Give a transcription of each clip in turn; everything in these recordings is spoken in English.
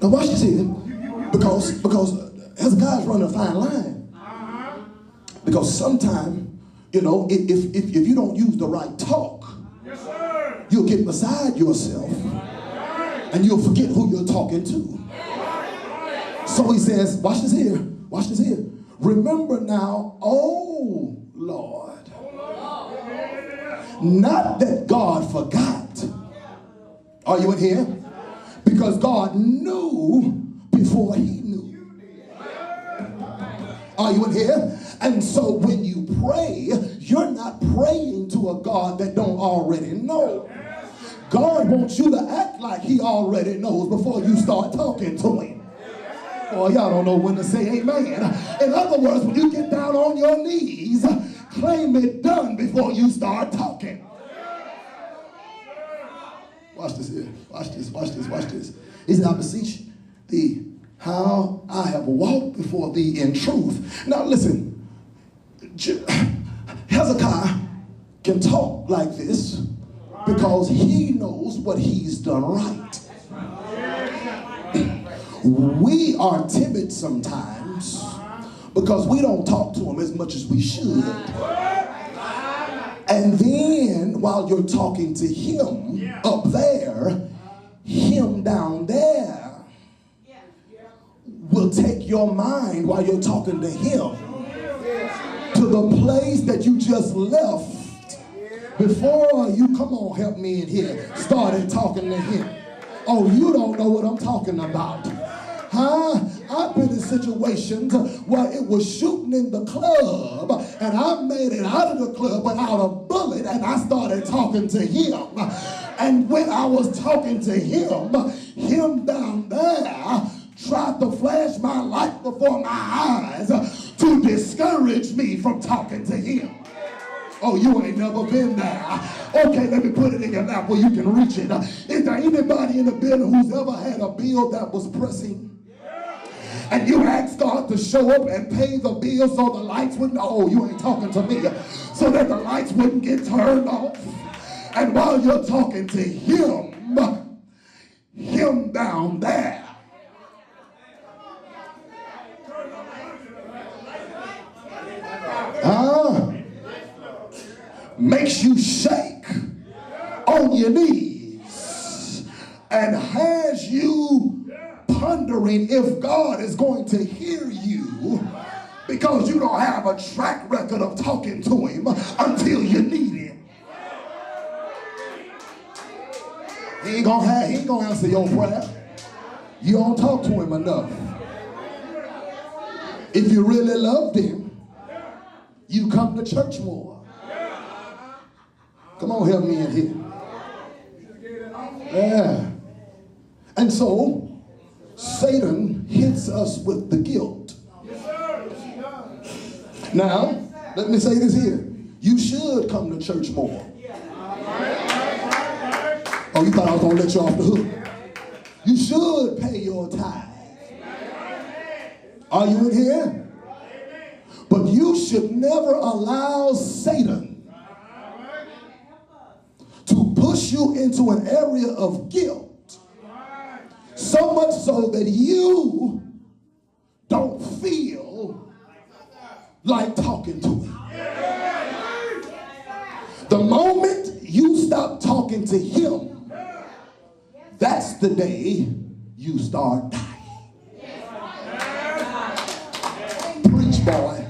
Now watch this here, because Hezekiah's running a fine line. Because sometimes, you know, if you don't use the right talk, you'll get beside yourself and you'll forget who you're talking to. So he says, watch this here, watch this here. Remember now, oh Lord, not that God forgot. Are you in here? Because God knew before he knew. Are you in here? And so when you pray, you're not praying to a God that don't already know. God wants you to act like he already knows before you start talking to him. Oh, y'all don't know when to say amen. In other words, when you get down on your knees, claim it done before you start talking. Watch this here. Watch this, watch this, watch this. He said, I beseech thee, how I have walked before thee in truth. Now listen, Hezekiah can talk like this because he knows what he's done right. We are timid sometimes because we don't talk to him as much as we should. And then while you're talking to him up there, him down there will take your mind while you're talking to him to the place that you just left before you, come on, help me in here, started talking to him. Oh, you don't know what I'm talking about. Huh? I've been in situations where it was shooting in the club and I made it out of the club without a bullet and I started talking to him. And when I was talking to him down there tried to flash my light before my eyes to discourage me from talking to him. Oh, you ain't never been there. Okay, let me put it in your lap where you can reach it. Is there anybody in the building who's ever had a bill that was pressing? And you asked God to show up and pay the bill so the lights wouldn't, oh, you ain't talking to me, so that the lights wouldn't get turned off. And while you're talking to him down there, makes you shake on your knees and has you pondering if God is going to hear you because you don't have a track record of talking to him until you need him. He ain't gonna answer your prayer. You don't talk to him enough. If you really loved him, you come to church more. Come on, help me in here. Yeah. And so Satan hits us with the guilt. Now, let me say this here. You should come to church more. Oh, you thought I was going to let you off the hook. You should pay your tithe. Are you in here? But you should never allow Satan to push you into an area of guilt, so much so that you don't feel like talking to him. The moment you stop talking to him, that's the day you start dying. Preach, boy.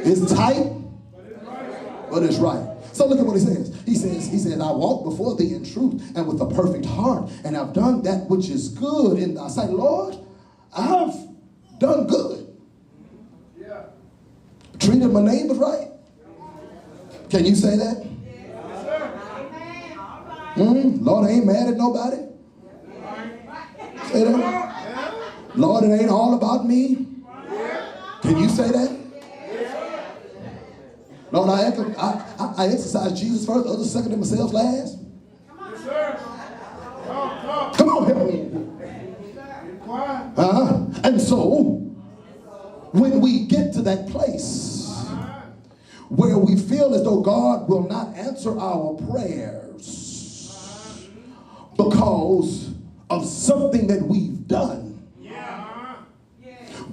It's tight, but it's right. So look at what he says. He says, I walk before thee in truth and with a perfect heart, and I've done that which is good in thy sight. Lord, I've done good. Yeah. Treated my neighbors right. Can you say that? Lord, I ain't mad at nobody. Say that. Lord, it ain't all about me. Can you say that? Lord, I exercise Jesus first, others second, and myself last. Come on, help me. And so, when we get to that place where we feel as though God will not answer our prayers, because of something that we've done,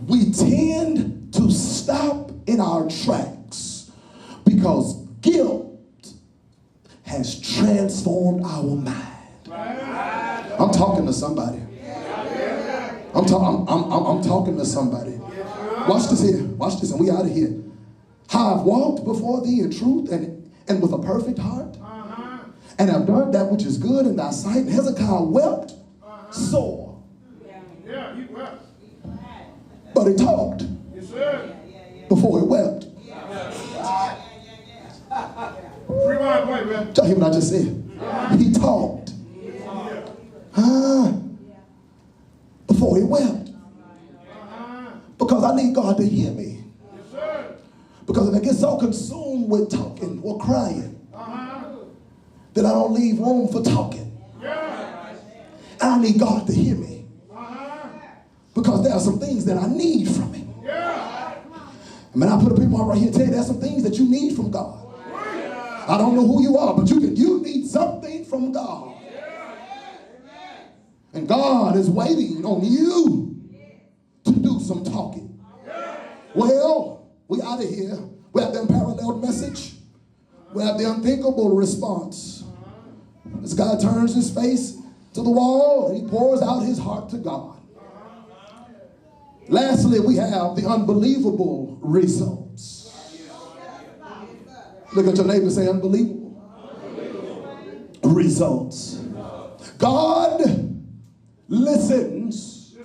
we tend to stop in our tracks because guilt has transformed our mind. I'm talking to somebody. I'm talking to somebody. Watch this here. Watch this, and we out of here. How I've walked before thee in truth and with a perfect heart, and have done that which is good in thy sight. And Hezekiah wept sore. He wept. But he talked before he wept. Rewind, wait, man. Y'all hear what I just said? He talked before he wept. Because I need God to hear me. Because if I get so consumed with talking or crying, that I don't leave room for talking. And I need God to hear me. Because there are some things that I need from him. I mean, I put a people right here and tell you there's some things that you need from God. I don't know who you are, but you need something from God. And God is waiting on you to do some talking. Well, we out of here. We have the unparalleled message. We have the unthinkable response. This guy turns his face to the wall and he pours out his heart to God. Lastly, we have the unbelievable results. Look at your neighbor and say unbelievable results. God listens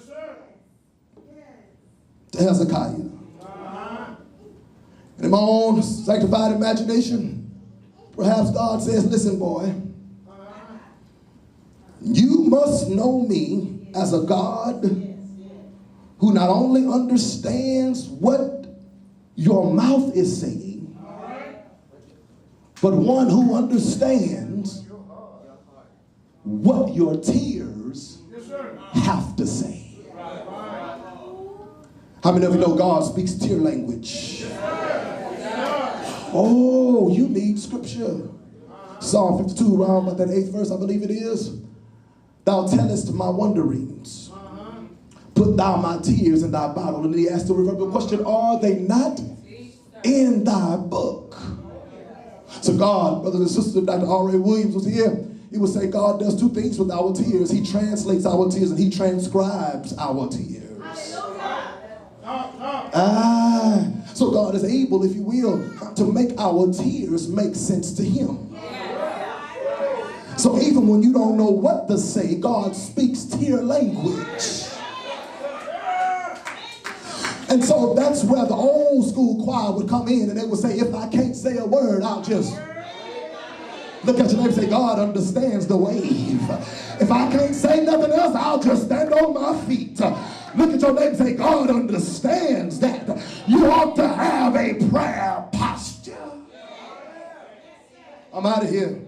to Hezekiah. And in my own sanctified imagination, perhaps God says, listen, boy, you must know me as a God who not only understands what your mouth is saying, but one who understands what your tears have to say. How many of you know God speaks tear language? Oh, you need scripture. Psalm 52, around about that 8th verse, I believe it is. Thou tellest my wanderings. Put thou my tears in thy bottle. And then he asked the reverberant question, are they not in thy book? So God, brothers and sisters, Dr. R.A. Williams was here. He would say God does two things with our tears. He translates our tears and he transcribes our tears. So God is able, if you will, to make our tears make sense to him. So even when you don't know what to say, God speaks tear language. And so that's where the old school choir would come in and they would say, if I can't say a word, I'll just look at your neighbor and say, God understands the wave. If I can't say nothing else, I'll just stand on my feet. Look at your neighbor and say, God understands that. You ought to have a prayer posture. I'm out of here.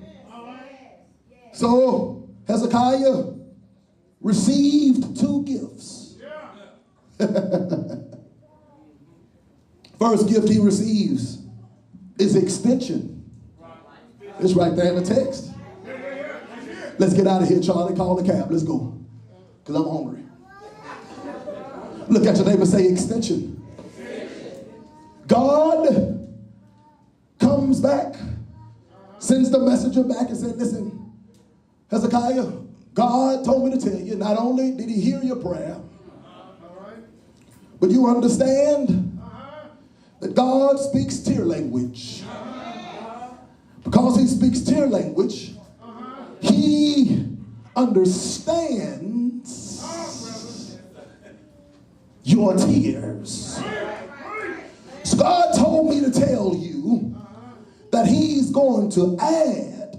So Hezekiah received two gifts. First gift he receives is extension. It's right there in the text. Let's get out of here, Charlie. Call the cab. Let's go. Because I'm hungry. Look at your neighbor and say extension. God comes back, sends the messenger back and said, listen, Hezekiah, God told me to tell you, not only did he hear your prayer, but you understand that God speaks tear language. Because he speaks tear language, he understands your tears. So God told me to tell you that he's going to add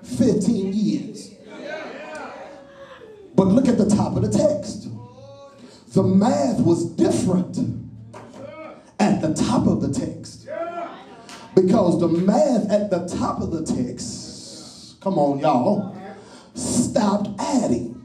15 years. But look at the top of the text. The math was different at the top of the text. Because the math at the top of the text, come on y'all, stopped adding.